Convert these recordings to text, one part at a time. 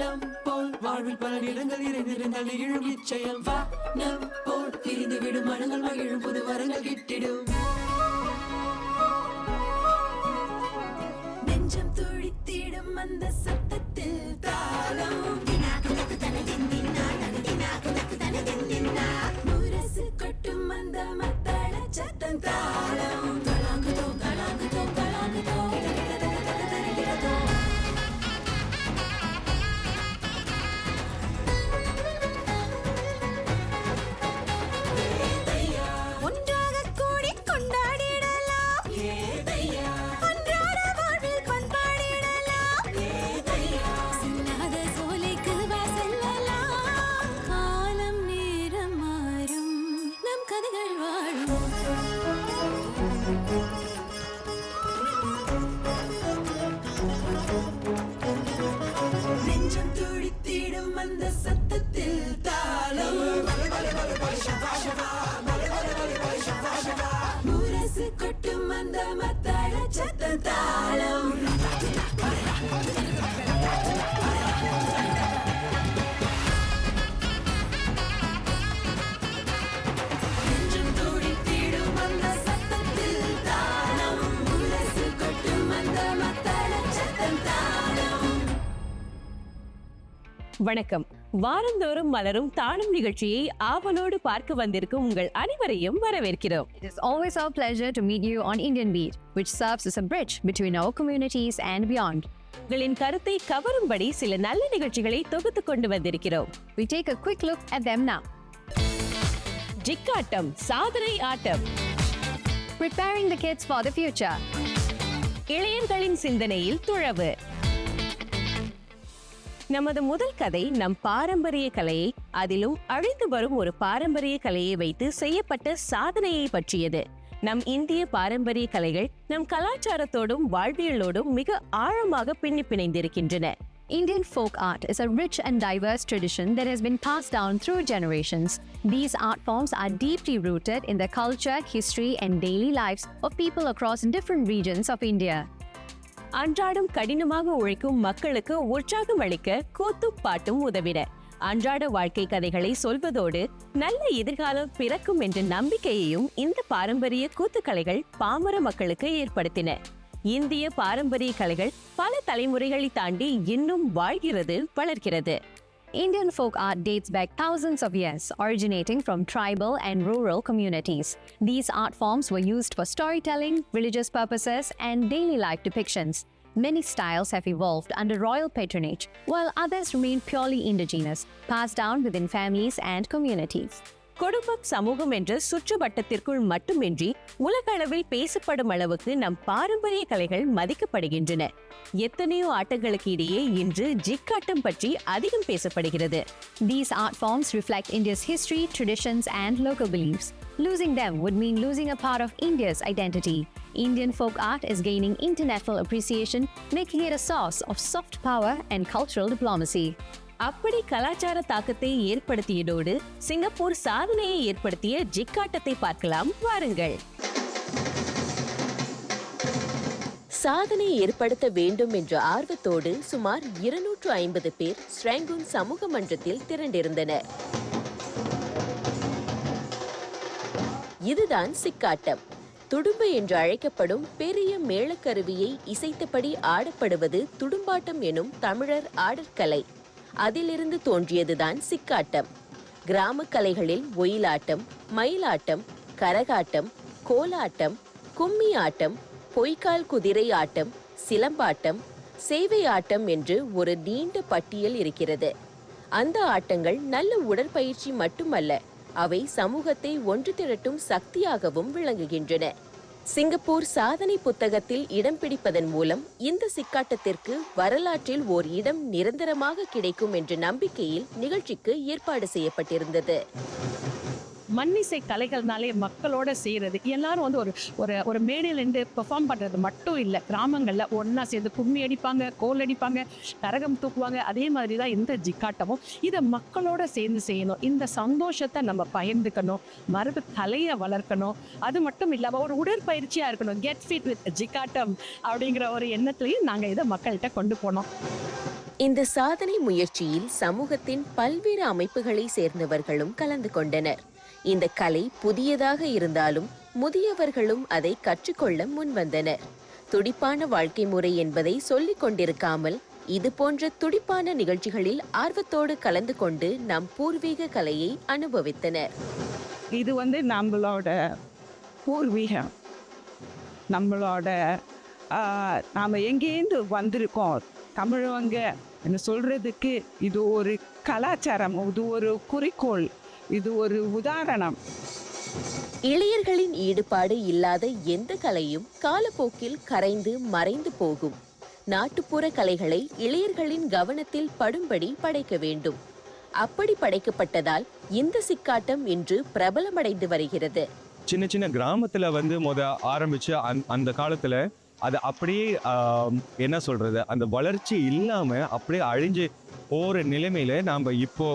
நம் போல் வாழ்வில் பல நிறங்கள் நிறைந்திருந்தால் நிகழும் நிச்சயம் வா நம் போல் பிரிந்து விடும் மனங்கள் மகிழும் புது வரங்கள் கிட்டிடும் நெஞ்சம் துடித்திடும் அந்த சத்தத்தில் தாளம் முரசு கொட்டும் அந்த மத்தள சத்தம் தாளம் தலாங்குதோம் தலாங்குதோம் தலாங்குதோம் நெஞ்சம் துடித்திடும் அந்த சத்தத்தில் தாளம் முரசு கொட்டும் அந்த மத்தள சத்தம் தாளம் நெஞ்சம் துடித்திடும் அந்த சத்தத்தில் தாளம் முரசு கொட்டும் அந்த மத்தள சத்தம் தாளம். வணக்கம். வாரந்தோறும் மலரும் தாளம் நிகழ்ச்சியை ஆவலோடு பார்க்க வந்திருக்கும் உங்கள் அனைவரையும் வரவேற்கிறோம். It is always our pleasure to meet you on Indian Beat, which serves as a bridge between our communities and beyond. உங்களின் கருத்தை கவரும்படி சில நல்ல நிகழ்ச்சிகளை தொகுத்து கொண்டு வந்திருக்கிறோம். We take a quick look at them now. ஜிக்காட்டம், சாதனை ஆட்டம். Preparing the kids for the future. இளையர்களின் சிந்தனையில் துழவு. நமது முதல் கதை நம் பாரம்பரிய கலையை, அதிலும் அழிந்து வரும் ஒரு பாரம்பரிய கலையை வைத்து செய்யப்பட்ட சாதனையை பற்றியது. நம் இந்திய பாரம்பரிய கலைகள் நம் கலாச்சாரத்தோடும் வாழ்வியலோடும் மிக ஆழமாக பின்னி பிணைந்திருக்கின்றன. Indian folk art is a rich and diverse tradition that has been passed down through generations. These art forms are deeply rooted in the culture, history, and daily lives of people across different regions of India. அன்றாடம் கடினமாக உழைக்கும் மக்களுக்கு உற்சாகம் அளிக்க கூத்தும் பாட்டும் உதவின. அன்றாட வாழ்க்கை கதைகளை சொல்வதோடு நல்ல எதிர்காலம் பிறக்கும் என்ற நம்பிக்கையையும் இந்த பாரம்பரிய கூத்துக்கலைகள் பாமர மக்களுக்கு ஏற்படுத்தின. இந்திய பாரம்பரிய கலைகள் பல தலைமுறைகளை தாண்டி இன்னும் வாழ்கிறது, வளர்கிறது. Indian folk art dates back thousands of years, originating from tribal and rural communities. These art forms were used for storytelling, religious purposes, and daily life depictions. Many styles have evolved under royal patronage, while others remain purely indigenous, passed down within families and communities. குடும்பம், சமூகம் என்ற சுற்றுவட்டத்திற்குள் மட்டுமின்றி உலகளவில் பேசப்படும் அளவுக்கு நம் பாரம்பரிய கலைகள் மதிக்கப்படுகின்றன. எத்தனையோ ஆட்டங்களுக்கு இடையே இன்று ஜிக்காட்டம் பற்றி அதிகம் பேசப்படுகிறது. These art forms reflect India's history, traditions, and local beliefs. Losing them would mean losing a part of India's identity. Indian folk art is gaining international appreciation, making it a source of soft power and cultural diplomacy. அப்படி கலாச்சார தாக்கத்தை ஏற்படுத்தியதோடு Singapore சாதனையை ஏற்படுத்திய ஜிக்காட்டத்தை பார்க்கலாம், வாருங்கள். சாதனை ஏற்படுத்த வேண்டும் என்ற ஆர்வத்தோடு சுமார் 250 பேர் ஸ்ரேங்கூன் சமூக மன்றத்தில் திரண்டிருந்தனர். இதுதான் சிக்காட்டம். துடும்பு என்று அழைக்கப்படும் பெரிய மேளக்கருவியை இசைத்தபடி ஆடப்படுவது துடும்பாட்டம் எனும் தமிழர் ஆடற்கலை. அதிலிருந்து தோன்றியதுதான் சிக்காட்டம். கிராம கலைகளில் ஒயிலாட்டம், மயிலாட்டம், கரகாட்டம், கோலாட்டம், கும்மி ஆட்டம், பொய்க்கால் குதிரை ஆட்டம், சிலம்பாட்டம், சேவை ஆட்டம் என்று ஒரு நீண்ட பட்டியல் இருக்கிறது. அந்த ஆட்டங்கள் நல்ல உடற்பயிற்சி மட்டுமல்ல, அவை சமூகத்தை ஒன்று திரட்டும் சக்தியாகவும் விளங்குகின்றன. சிங்கப்பூர் சாதனை புத்தகத்தில் இடம் பிடிப்பதன் மூலம் இந்த சிக்காட்டத்திற்கு வரலாற்றில் ஓர் இடம் நிரந்தரமாக கிடைக்கும் என்ற நம்பிக்கையில் நிகழ்ச்சிக்கு ஏற்பாடு செய்யப்பட்டிருந்தது. மண்ணிசை கலைகள்னாலே மக்களோட செய்கிறது, எல்லாரும் வந்து ஒரு ஒரு ஒரு மேடையில் நின்று பெர்ஃபார்ம் பண்ணுறது மட்டும் இல்லை. கிராமங்களில் ஒன்றா சேர்ந்து கும்மி அடிப்பாங்க, கோல் அடிப்பாங்க, கரகம் தூக்குவாங்க. அதே மாதிரி தான் இந்த ஜிக்காட்டமும். இதை மக்களோட சேர்ந்து செய்யணும். இந்த சந்தோஷத்தை நம்ம பகிர்ந்துக்கணும், மரபு கலையை வளர்க்கணும். அது மட்டும் இல்லாமல் ஒரு உடற்பயிற்சியாக இருக்கணும். கெட் ஃபிட் வித் ஜிக்காட்டம் அப்படிங்கிற ஒரு எண்ணத்துலையும் நாங்கள் இதை மக்கள்கிட்ட கொண்டு போனோம். இந்த சாதனை முயற்சியில் சமூகத்தின் பல்வேறு அமைப்புகளை சேர்ந்தவர்களும் கலந்து கொண்டனர். இந்த கலை புதியதாக இருந்தாலும் முதியவர்களும் அதை கற்றுக்கொள்ள முன்வந்தனர். துடிப்பான வாழ்க்கை முறை என்பதை சொல்லிக் கொண்டிருக்காமல் இது போன்ற துடிப்பான நிகழ்ச்சிகளில் ஆர்வத்தோடு கலந்து கொண்டு நம் பூர்வீக கலையை அனுபவித்தனர். இது நம்மளோட பூர்வீகம், நம்மளோட நாம் எங்கேருந்து வந்திருக்கோம் தமிழவங்க என்ன சொல்கிறதுக்கு இது ஒரு கலாச்சாரம், இது ஒரு குறிக்கோள், இது ஒரு உதாரணம். இளையர்களின் ஈடுபாடு இல்லாத எந்த கலையும் காலப்போக்கில் கரைந்து மறைந்து போகும். நாட்டுப்புற கலைகளை இளையர்களின் கவனத்தில் படும்படி படைக்க வேண்டும். அப்படி படைக்கப்பட்டதால் இந்த சிக்காட்டம் இன்று பிரபலமடைந்து வருகிறது. சின்ன சின்ன கிராமத்தில் ஆரம்பிச்சு அந்த காலத்தில் அது அப்படியே என்ன சொல்கிறது, அந்த வளர்ச்சி இல்லாமல் அப்படியே அழிஞ்சு போகிற நிலைமையில் நாம் இப்போ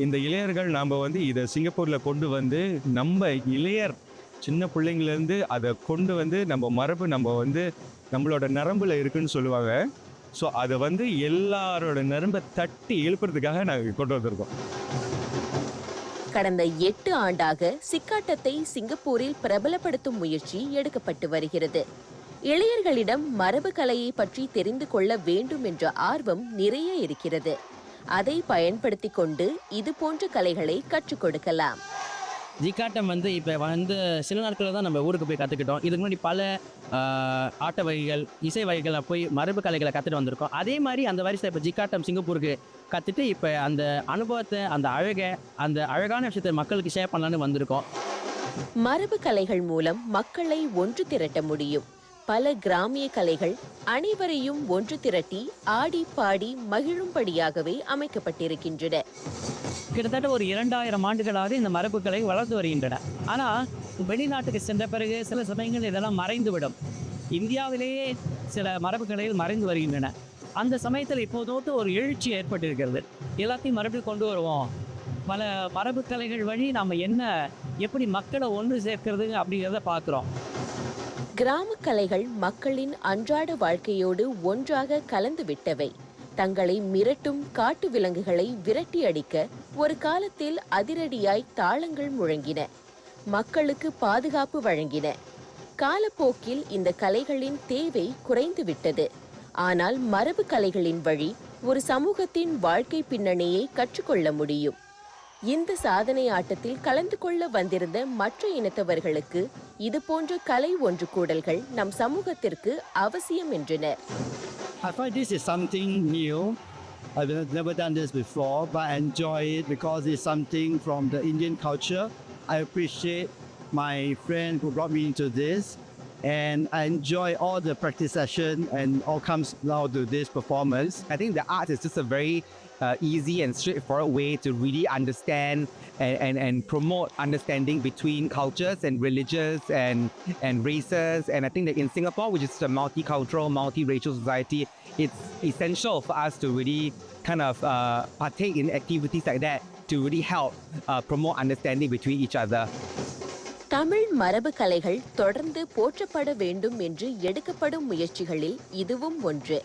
இந்த இளையர்கள் நாம் இதை சிங்கப்பூரில் கொண்டு நம்ம இளையர் சின்ன பிள்ளைங்கள்லேருந்து அதை கொண்டு நம்ம மரபு நம்மளோட நரம்பில் இருக்குன்னு சொல்லுவாங்க. ஸோ அதை எல்லாரோட நரம்பை தட்டி எழுப்புறதுக்காக நாங்கள் கொண்டு வந்திருக்கோம். கடந்த 8 ஆண்டாக சிக்காட்டத்தை சிங்கப்பூரில் பிரபலப்படுத்தும் முயற்சி எடுக்கப்பட்டு வருகிறது. இளையர்களிடம் மரபு கலையை பற்றி தெரிந்து கொள்ள வேண்டும் என்ற ஆர்வம் நிறைய இருக்கிறது. அதை பயன்படுத்தி கொண்டு இது போன்ற கலைகளை கற்றுக் கொடுக்கலாம். ஜிக்காட்டம் இப்போ சில நாட்களில் தான் நம்ம ஊருக்கு போய் கற்றுக்கிட்டோம். இதுக்கு முன்னாடி பல ஆட்ட வகைகள், இசை வகைகளை போய் மரபு கலைகளை கற்றுட்டு வந்திருக்கோம். அதே மாதிரி அந்த வரிசை இப்போ ஜிக்காட்டம் சிங்கப்பூருக்கு கற்றுட்டு இப்போ அந்த அனுபவத்தை, அந்த அழகான விஷயத்தை மக்களுக்கு ஷேர் பண்ணலான்னு வந்திருக்கோம். மரபு கலைகள் மூலம் மக்களை ஒன்று திரட்ட முடியும். பல கிராமிய கலைகள் அனைவரையும் ஒன்று திரட்டி ஆடி பாடி மகிழும்படியாகவே அமைக்கப்பட்டிருக்கின்றன. கிட்டத்தட்ட ஒரு 2000 ஆண்டுகளாக இந்த மரபுகளை வளர்ந்து வருகின்றன. ஆனால் வெளிநாட்டுக்கு சென்ற பிறகு சில சமயங்கள் இதெல்லாம் மறைந்துவிடும். இந்தியாவிலேயே சில மரபுகளைகள் மறைந்து வருகின்றன. அந்த சமயத்தில் இப்போதோட்டு ஒரு எழுச்சி ஏற்பட்டிருக்கிறது. எல்லாத்தையும் மறுபடியும் கொண்டு வருவோம். பல மரபு கலைகள் வழி நாம் எப்படி மக்களை ஒன்று சேர்க்கிறது அப்படிங்கிறத பார்க்குறோம். கிராம கலைகள் மக்களின் அன்றாட வாழ்க்கையோடு ஒன்றாக கலந்து விட்டவை. தங்களை மிரட்டும் காட்டு விலங்குகளை விரட்டி அடிக்க ஒரு காலத்தில் அதிரடியாய் தாளங்கள் முழங்கின. மக்களுக்கு பாதுகாப்பு வழங்கின. காலப்போக்கில் இந்த கலைகளின் தேவை குறைந்துவிட்டது. ஆனால் மரபு கலைகளின் வழி ஒரு சமூகத்தின் வாழ்க்கை பின்னணியை கற்றுக்கொள்ள முடியும். இந்த சாதனை ஆட்டத்தில் கலந்து கொள்ள வந்திருந்த மற்ற இனத்தவர்களுக்கு இது போன்ற கலை ஒன்று கூடல்கள் நம் சமூகத்திற்கு அவசியம் என்றனர். I find this is something new. I've never done this before, but I enjoy it because it's something from the Indian culture. I appreciate my friend who brought me into this, and I enjoy all the practice session and all comes now to this performance. I think the art is just a very easy and straightforward way to really understand and promote understanding between cultures and religions and races. And I think that in Singapore, which is a multicultural, multiracial society, it's essential for us to really kind of partake in activities like that to really help promote understanding between each other. Tamil மரபு கலைகள் தொடர்ந்து போற்றப்பட வேண்டும் என்று எடுக்கப்படும் முயற்சிகளில் இதுவும் ஒன்று.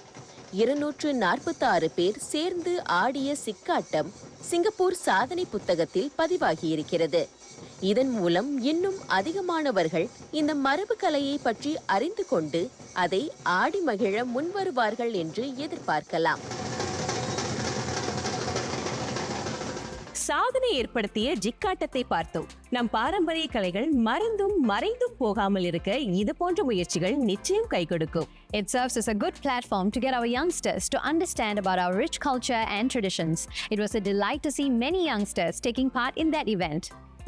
246 பேர் சேர்ந்து ஆடிய சிக்காட்டம் சிங்கப்பூர் சாதனை புத்தகத்தில் பதிவாகியிருக்கிறது. இதன் மூலம் இன்னும் அதிகமானவர்கள் இந்த மரபு கலையை பற்றி அறிந்து கொண்டு அதை ஆடி மகிழ முன்வருவார்கள் என்று எதிர்பார்க்கலாம். சாதனை ஏற்படுத்திய ஜிக்காட்டத்தை பார்த்தோம். நம் பாரம்பரிய கலைகள் மறைந்தும் போகாமல் இருக்க இது போன்ற முயற்சிகள் நிச்சயம் கை கொடுக்கும். It serves as a good platform to get our youngsters to understand about our rich culture and traditions. It was a delight to see many youngsters taking part in that event.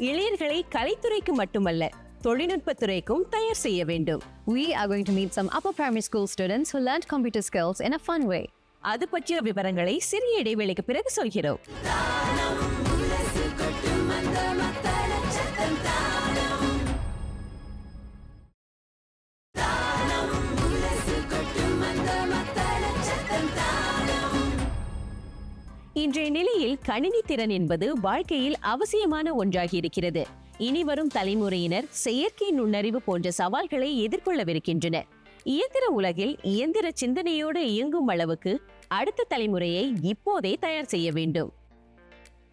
இளையர்களை கலைத்துறைக்கு மட்டுமல்ல, தொழில்நுட்பத்துறைக்கும் தயார் செய்ய வேண்டும். We are going to meet some upper primary school students who learned computer skills in a fun way. அது பற்றிய விவரங்களை சிறிய இடைவேளைக்கு பிறகு சொல்கிறோம். இன்றைய நிலையில் கணினி திறன் என்பது வாழ்க்கையில் அவசியமான ஒன்றாகி இருக்கிறது. இனி வரும் தலைமுறையினர் செயற்கை நுண்ணறிவு போன்ற சவால்களை எதிர்கொள்ளவிருக்கின்றனர். இயந்திர உலகில் இயந்திர சிந்தனையோடு இயங்கும் அளவுக்கு அடுத்த தலைமுறையை இப்போதே தயார் செய்ய வேண்டும்.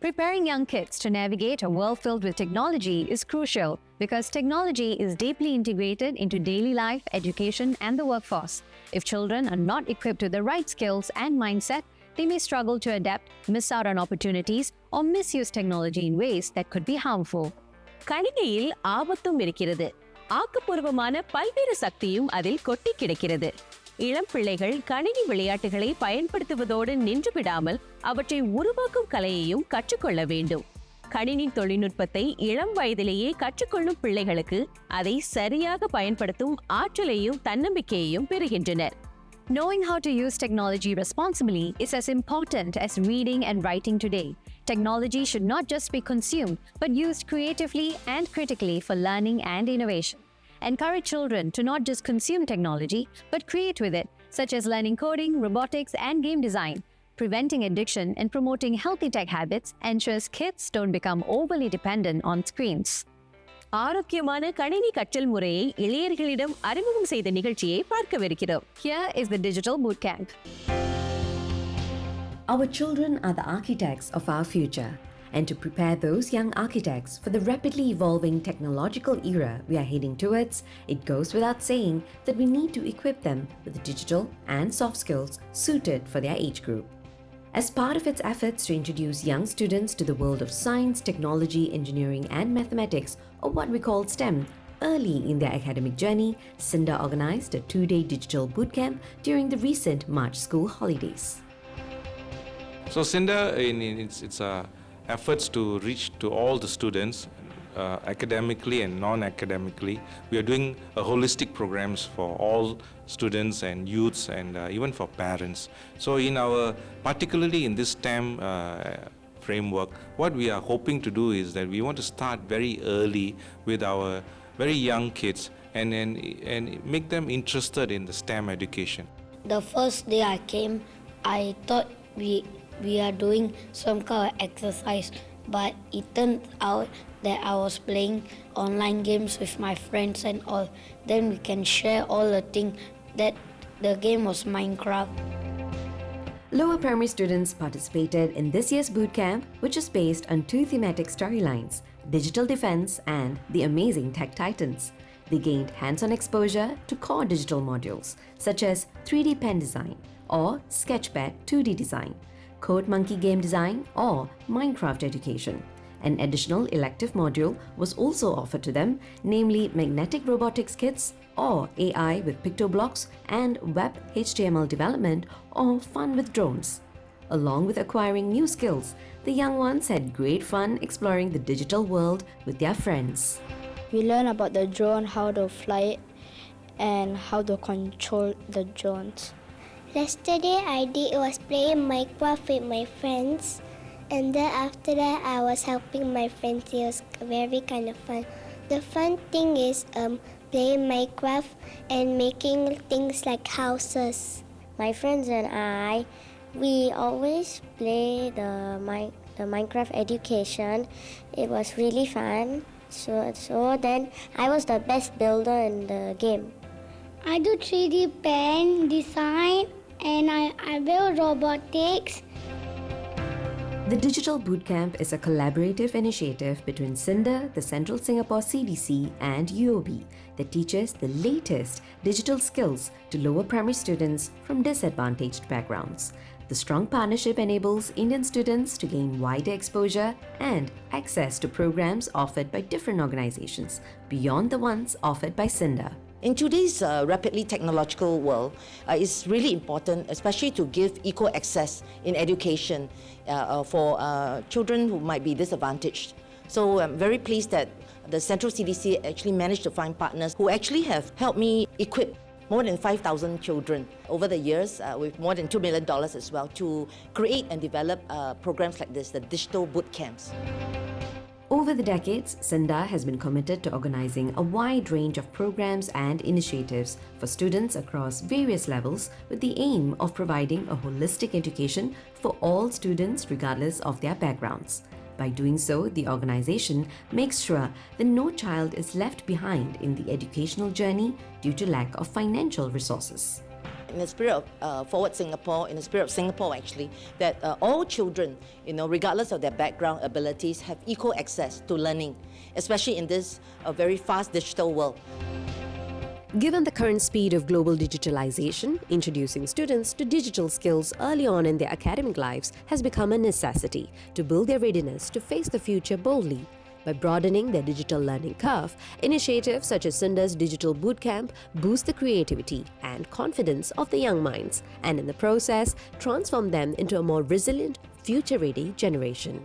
Preparing young kids to navigate a world filled with technology is crucial because technology is deeply integrated into daily life, education, and the workforce. If children are not equipped with the right skills and mindset, they may struggle to adapt, miss out on opportunities, or misuse technology in ways that could be harmful. கணினியில் ஆபத்தும் இருக்கிறது. ஆக்கப்பூர்வமான பல்வேறு சக்தியும் அதில் கொட்டி கிடக்கிறது. இளம் பிள்ளைகள் கணினி விளையாட்டுகளை பயன்படுத்துவதோடு நின்றுவிடாமல் அவற்றை உருவாக்கும் கலையையும் கற்றுக்கொள்ள வேண்டும். கணினி தொழில்நுட்பத்தை இளம் வயதிலேயே கற்றுக்கொள்ளும் பிள்ளைகளுக்கு அதை சரியாக பயன்படுத்தும் ஆற்றலையும் தன்னம்பிக்கையையும் பெறுகின்றனர். Knowing how to use technology responsibly is as important as reading and writing today. Technology should not just be consumed, but used creatively and critically for learning and innovation. Encourage children to not just consume technology, but create with it, such as learning coding, robotics, and game design. Preventing addiction and promoting healthy tech habits ensures kids don't become overly dependent on screens. ஆரோக்கியமான கணினி கற்றல் முறையை இளையர்களிடம் அறிமுகம் செய்த நிகழ்ச்சியை பார்க்கவிருக்கிறோம். Here is the Digital Bootcamp. Our children are the architects of our future. And to prepare those young architects for the rapidly evolving technological era we are heading towards, it goes without saying that we need to equip them with the digital and soft skills suited for their age group. As part of its efforts to introduce young students to the world of science, technology, engineering, and mathematics, or what we call STEM, early in their academic journey, CINDA organized a 2-day digital bootcamp during the recent March school holidays. So CINDA, in its efforts to reach to all the students, academically and non-academically, we are doing a holistic programs for all students and youths and even for parents. So particularly in this STEM framework, what we are hoping to do is that we want to start very early with our very young kids and make them interested in the STEM education. The first day I came, I thought we are doing some kind of exercise, but it turned out that I was playing online games with my friends and all. Then we can share all the things that the game was Minecraft. Lower primary students participated in this year's bootcamp, which is based on 2 thematic storylines, Digital Defense and The Amazing Tech Titans. They gained hands-on exposure to core digital modules such as 3D pen design or Sketchpad 2D design, Code Monkey game design or Minecraft education. An additional elective module was also offered to them, namely Magnetic Robotics Kits or AI with Pictoblocks and Web HTML development or Fun with Drones. Along with acquiring new skills, the young ones had great fun exploring the digital world with their friends. We learned about the drone, how to fly it, and how to control the drones. Yesterday I was playing Minecraft with my friends, and then after that I was helping my friends. It was very kind of fun. The fun thing is playing Minecraft and making things like houses. My friends and I, we always play the Minecraft education. It was really fun. So then I was the best builder in the game. I do 3D pen design and I build robotics. The Digital Bootcamp is a collaborative initiative between CINDA, the Central Singapore CDC, and UOB that teaches the latest digital skills to lower primary students from disadvantaged backgrounds. The strong partnership enables Indian students to gain wider exposure and access to programs offered by different organizations beyond the ones offered by CINDA. In today's rapidly technological world, it's really important, especially to give equal access in education for children who might be disadvantaged. So I'm very pleased that the Central CDC actually managed to find partners who actually have helped me equip more than 5,000 children over the years with more than $2 million as well to create and develop programs like this, the digital boot camps. Over the decades, CINDA has been committed to organizing a wide range of programs and initiatives for students across various levels with the aim of providing a holistic education for all students regardless of their backgrounds. By doing so, the organization makes sure that no child is left behind in the educational journey due to lack of financial resources. In the spirit of Forward Singapore, in the spirit of Singapore actually, that all children, regardless of their background, abilities, have equal access to learning, especially in this very fast digital world. Given the current speed of global digitalization, introducing students to digital skills early on in their academic lives has become a necessity to build their readiness to face the future boldly. By broadening their digital learning curve, initiatives such as Sinda's Digital Bootcamp boost the creativity and confidence of the young minds, and in the process, transform them into a more resilient, future-ready generation.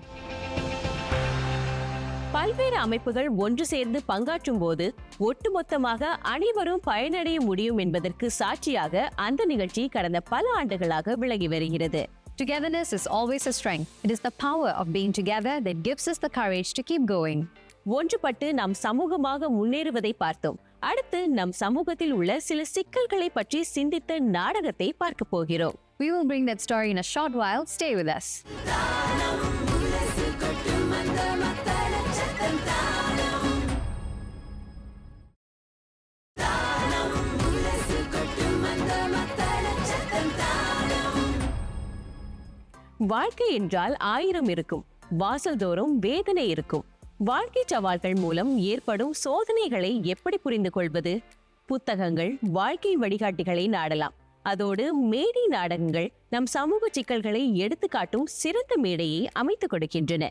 பல்வேறு அமைப்புகள் ஒன்று சேர்ந்து பங்காற்றும் போது ஒட்டுமொத்தமாக அனைவரும் பயனடைய முடியும் என்பதற்கு சாட்சியாக அந்த நிகழ்ச்சி கடந்த பல ஆண்டுகளாக விளங்கி வருகிறது. Togetherness is always a strength. It is the power of being together that gives us the courage to keep going. ஒன்றுபட்டு நாம் சமூகமாக முன்னேறுவதை பார்த்தோம். அடுத்து நம் சமூகத்தில் உள்ள சில சிக்கல்களை பற்றி சிந்தித்த நாடகத்தை பார்க்க போகிறோம். We will bring that story in a short while. Stay with us. வாழ்க்கை என்றால் 1000 இருக்கும். வாசல்தோறும் வேதனை இருக்கும். வாழ்க்கை சவால்கள் மூலம் ஏற்படும் சோதனைகளை எப்படி புரிந்து கொள்வது? புத்தகங்கள் வாழ்க்கை வழிகாட்டிகளை நாடலாம். அதோடு மேடை நாடகங்கள் நம் சமூக சிக்கல்களை எடுத்துக்காட்டும் சிறந்த மேடையை அமைத்துக் கொடுக்கின்றன.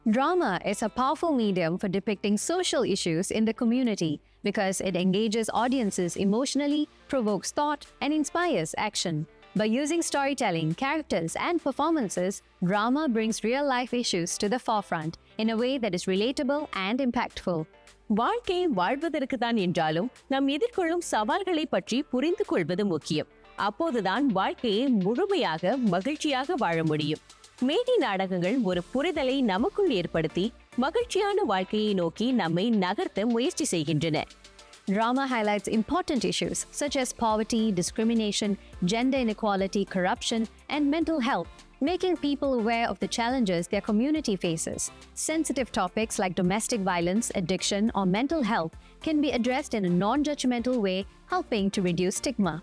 Drama is a powerful medium for depicting social issues in the community because it engages audiences emotionally, provokes thought, and inspires action. By using storytelling, characters, and performances, drama brings real-life issues to the forefront in a way that is relatable and impactful. வாழ்க்கை வாழ்வதற்கு தான் என்றாலும் நாம் எதிர்கொள்ளும் சவால்களை பற்றி புரிந்து கொள்வது முக்கியம். அப்போதுதான் வாழ்க்கையை முழுமையாக மகிழ்ச்சியாக வாழ முடியும். மேடை நாடகங்கள் ஒரு புரிதலை நமக்குள் ஏற்படுத்தி மகிழ்ச்சியான வாழ்க்கையை நோக்கி நம்மை நகர்த்த முயற்சி செய்கின்றன. Drama highlights important issues such as poverty, discrimination, gender inequality, corruption, and mental health, making people aware of the challenges their community faces. Sensitive topics like domestic violence, addiction, or mental health can be addressed in a non-judgmental way, helping to reduce stigma.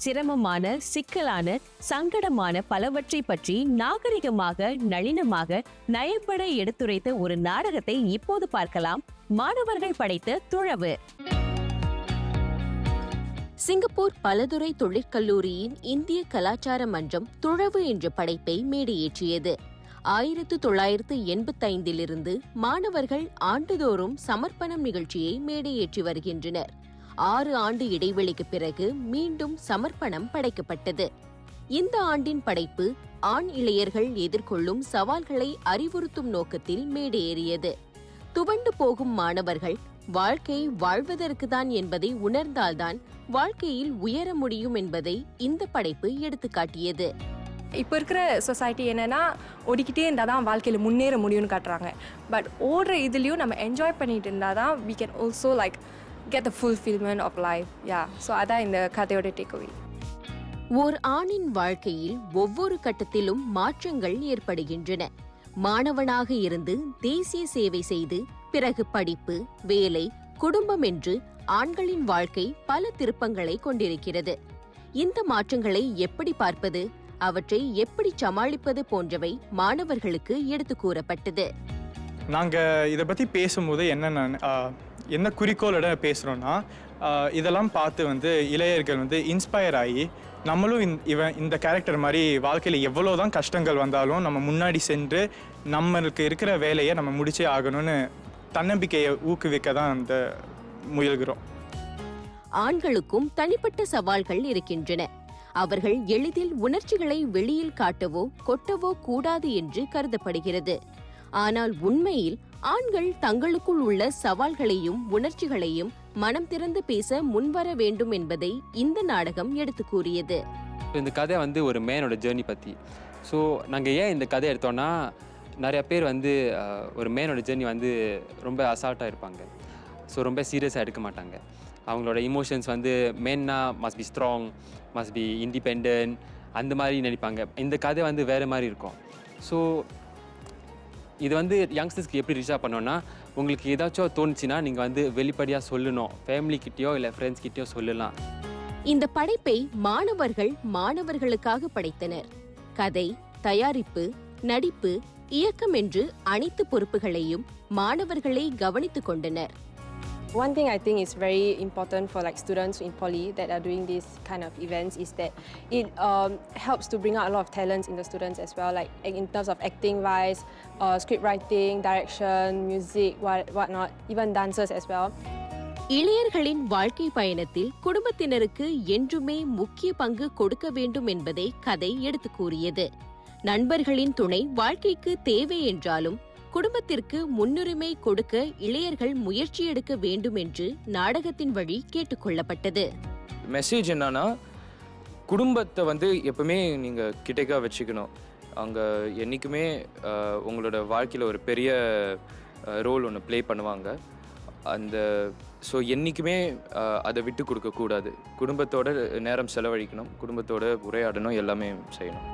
சிரமமான, சிக்கலான, சங்கடமான பலவற்றை பற்றி நாகரிகமாக, நளினமாக, நயப்பட எடுத்துரைத்த ஒரு நாடகத்தை இப்போது பார்க்கலாம். மாணவர்கள் படைத்த துழவு. சிங்கப்பூர் பலதுறை தொழிற்கல்லூரியின் இந்திய கலாச்சார மன்றம் துழவு என்ற படைப்பை மேடையேற்றியது. 1985 மாணவர்கள் ஆண்டுதோறும் சமர்ப்பணம் நிகழ்ச்சியை மேடையேற்றி வருகின்றனர். 6 ஆண்டு இடைவெளிக்கு பிறகு மீண்டும் சமர்ப்பணம் படைக்கப்பட்டது. இந்த ஆண்டின் படைப்பு ஆண் இளையர்கள் எதிர்கொள்ளும் சவால்களை அறிவுறுத்தும் நோக்கத்தில் மேடையேறியது. துவண்டு போகும் மாணவர்கள் வாழ்க்கை வாழ்வதற்குதான் என்பதை உணர்ந்தால்தான் வாழ்க்கையில் உயர முடியும் என்பதை இந்த படைப்பு எடுத்துக்காட்டியது. இப்போ இருக்கிற சொசைட்டி என்னென்னா ஓடிக்கிட்டே இருந்தால் தான் வாழ்க்கையில் முன்னேற முடியும்னு காட்டுறாங்க. பட் ஓடுற இதுலேயும் நம்ம என்ஜாய் பண்ணிட்டு இருந்தால் தான் we can also like get the fulfillment of life. Yeah, so அதான் இந்த கதையோட டேக்அவே. ஓர் ஆணின் வாழ்க்கையில் ஒவ்வொரு கட்டத்திலும் மாற்றங்கள் ஏற்படுகின்றன. மாணவனாக இருந்து தேசிய சேவை செய்து பிறகு படிப்பு, வேலை, குடும்பம் என்று ஆண்களின் வாழ்க்கை பல திருப்பங்களை கொண்டிருக்கிறது. இந்த மாற்றங்களை எப்படி பார்ப்பது, அவற்றை எப்படி சமாளிப்பது போன்றவை மாணவர்களுக்கு எடுத்து கூறப்பட்டது. நாங்கள் இதை பற்றி பேசும்போது என்ன குறிக்கோளோட பேசுகிறோன்னா, இதெல்லாம் பார்த்து இளையர்கள் இன்ஸ்பயர் ஆகி நம்மளும் இந்த கேரக்டர் மாதிரி வாழ்க்கையில் எவ்வளோ தான் கஷ்டங்கள் வந்தாலும் நம்ம முன்னாடி சென்று நம்மளுக்கு இருக்கிற வேலையை நம்ம முடிச்சே ஆகணும்னு தன்னம்பிக்கையை ஊக்குவிக்க தான் அந்த முயல்கிறோம். ஆண்களுக்கும் தனிப்பட்ட சவால்கள் இருக்கின்றன. அவர்கள் எளிதில் உணர்ச்சிகளை வெளியில் காட்டவோ கொட்டவோ கூடாது என்று கருதப்படுகிறது. ஆனால் உண்மையில் ஆண்கள் தங்களுக்குள் உள்ள சவால்களையும் உணர்ச்சிகளையும் மனம் திறந்து பேச முன்வர வேண்டும் என்பதை இந்த நாடகம் எடுத்து கூறியது. இந்த கதை ஒரு மேனோட ஜேர்னி பற்றி. ஸோ நாங்கள் ஏன் இந்த கதை எடுத்தோன்னா, நிறைய பேர் ஒரு மேனோட ஜேர்னி ரொம்ப அசால்ட்டாக இருப்பாங்க. ஸோ ரொம்ப சீரியஸாக எடுக்க மாட்டாங்க. அவங்களோட இமோஷன்ஸ் மேன்னா must be strong, must be independent, அந்த மாதிரி நினைப்பாங்க. இந்த கதை வேறு மாதிரி இருக்கும். ஸோ இது வந்து யங்ஸ்டர்ஸ்க்கு எப்படி ரீச் பண்ணோன்னா, உங்களுக்கு ஏதாச்சும் தோணுச்சுன்னா நீங்கள் வந்து வெளிப்படையாக சொல்லணும். ஃபேமிலிக்கிட்டேயோ இல்லை ஃப்ரெண்ட்ஸ்கிட்டேயோ சொல்லலாம். இந்த படைப்பை மாணவர்களுக்காக படைத்தனர். கதை, தயாரிப்பு, நடிப்பு, இயக்கம் என்று அனைத்து பொறுப்புகளையும் மாணவர்களே கவனித்துக் கொண்டனர். One thing I think is very important for like students in poly that are doing this kind of events is that it helps to bring out a lot of talents in the students as well, like in terms of acting wise, script writing, direction, music, whatnot, even dancers as well. இளையர்களின் வாழ்க்கை பயணத்தில் குடும்பத்தினருக்கு என்றுமே முக்கிய பங்கு கொடுக்க வேண்டும் என்பதை கதை எடுத்து கூறியது. நண்பர்களின் துணை வாழ்க்கைக்கு தேவை என்றாலும் குடும்பத்திற்கு முன்னுரிமை கொடுக்க இளையர்கள் முயற்சி எடுக்க வேண்டும் என்று நாடகத்தின் வழி கேட்டுக்கொள்ளப்பட்டது. மெசேஜ் என்னன்னா, குடும்பத்தை வந்து எப்பவுமே நீங்கள் கிட்டக்க வச்சுக்கணும். அங்கே என்றைக்குமே உங்களோட வாழ்க்கையில் ஒரு பெரிய ரோல் ஒன்று ப்ளே பண்ணுவாங்க. ஸோ என்றைக்குமே அதை விட்டு கொடுக்கக்கூடாது. குடும்பத்தோட நேரம் செலவழிக்கணும், குடும்பத்தோட உரையாடணும், எல்லாமே செய்யணும்.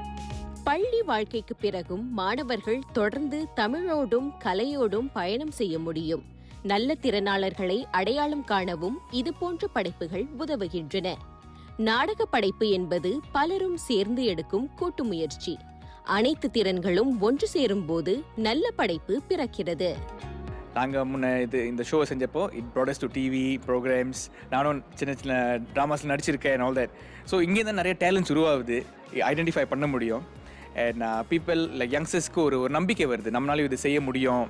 பள்ளி வாழ்க்கைக்கு பிறகும் மாணவர்கள் தொடர்ந்து தமிழோடும் கலையோடும் பயணம் செய்ய முடியும். நல்ல திறனாளர்களை அடையாளம் காணவும் இதுபோன்ற படைப்புகள் உதவுகின்றன. நாடக படைப்பு என்பது பலரும் சேர்ந்து எடுக்கும் கூட்டு முயற்சி. அனைத்து திறன்களும் ஒன்று சேரும் போது நல்ல படைப்பு பிறக்கிறது. நாங்கள் முன்ன இந்த ஷோ செஞ்சப்போ it products to TV programmes, நானும் சின்ன சின்ன ட்ராமாஸில் நடிச்சிருக்கேன் அண்ட் ஆல் தட். ஸோ இங்கே தான் நிறைய டேலண்ட்ஸ் உருவாகுது, ஐடென்டிஃபை பண்ண முடியும். அண்ட் பீப்புள் லைக் யங்ஸ்டர்ஸ்க்கு ஒரு நம்பிக்கை வருது, நம்மளால இது செய்ய முடியும்.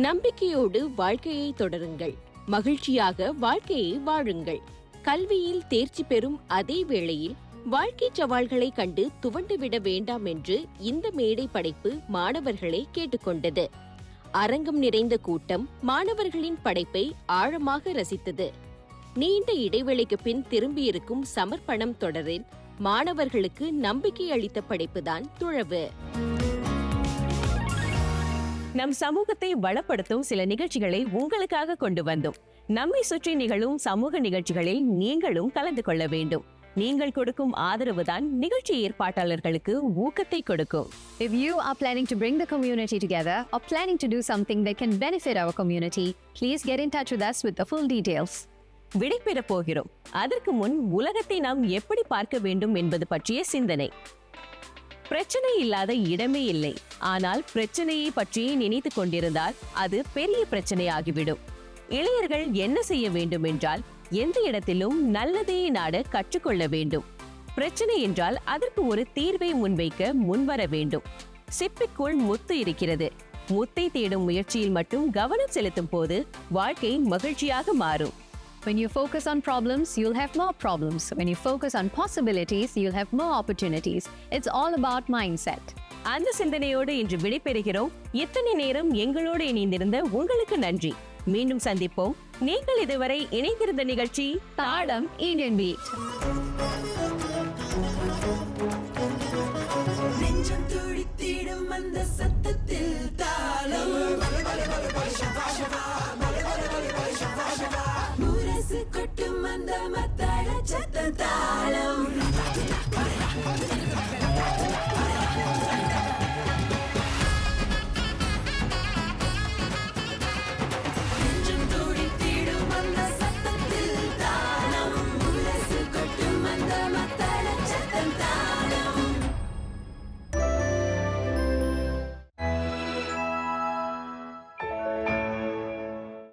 நம்பிக்கையோடு வாழ்க்கையை தொடருங்கள், மகிழ்ச்சியாக வாழ்க்கையை வாழுங்கள். கல்வியில் தேர்ச்சி பெறும் அதே வேளையில் வாழ்க்கை சவால்களை கண்டு துவண்டுவிட வேண்டாம் என்று இந்த மேடை படைப்பு மாணவர்களை கேட்டுக்கொண்டது. அரங்கம் நிறைந்த கூட்டம் மாணவர்களின் படைப்பை ஆழமாக ரசித்தது. நீண்ட இடைவெளிக்கு பின் திரும்பியிருக்கும் சமர்ப்பணம் தொடரில் மாணவர்களுக்கு நம்பிக்கை அளித்த படைப்புதான் துழவு. நம் சமூகத்தை வளப்படுத்தும் சில நிகழ்ச்சிகளை உங்களுக்காக கொண்டு வந்தோம். நம்மை சுற்றி நிகழும் சமூக நிகழ்ச்சிகளில் நீங்களும் கலந்து கொள்ள வேண்டும். நீங்கள் கொடுக்கும் ஆதரவுதான் நிகழ்ச்சி ஏற்பாட்டாளர்களுக்கு ஊக்கத்தை கொடுக்கும். If you are planning to bring the community together or planning to do something that can benefit our community, please get in touch with us with the full details. விடைபெற போகிறோம். அதற்கு முன் உலகத்தை நாம் எப்படி பார்க்க வேண்டும் என்பது பற்றிய சிந்தனை. பிரச்சனை இல்லாத இடமே இல்லை. ஆனால் பிரச்சனையை பற்றி நினைத்துக் கொண்டிருந்தால் அது பெரிய பிரச்சனையாகிவிடும். இளையர்கள் என்ன செய்ய வேண்டும் என்றால், எந்த இடத்திலும் நல்லதே நாட கற்றுக்கொள்ள வேண்டும். பிரச்சனை என்றால் அதற்கு ஒரு தீர்வை முன்வைக்க முன்வர வேண்டும். சிப்பிக்குள் முத்து இருக்கிறது. முத்தை தேடும் முயற்சியில் மட்டும் கவனம் செலுத்தும் போது வாழ்க்கை மகிழ்ச்சியாக மாறும். When you focus on problems, you'll have more problems. When you focus on possibilities, you'll have more opportunities. It's all about mindset. அந்த சிந்தனையோடு இன்று விடைபெறுகிறோம். இத்தனை நேரம் எங்களோடு இணைந்திருந்த உங்களுக்கு நன்றி. மீண்டும் சந்திப்போம். நீங்கள் இதுவரை இணைந்திருந்த நிகழ்ச்சி தாளம் இந்தியன் பீட். நெஞ்சம் துடித்திடும் அந்த சத்தத்தில் தாளம், முரசு கொட்டும் அந்த மத்தாள சத்த தாளம்.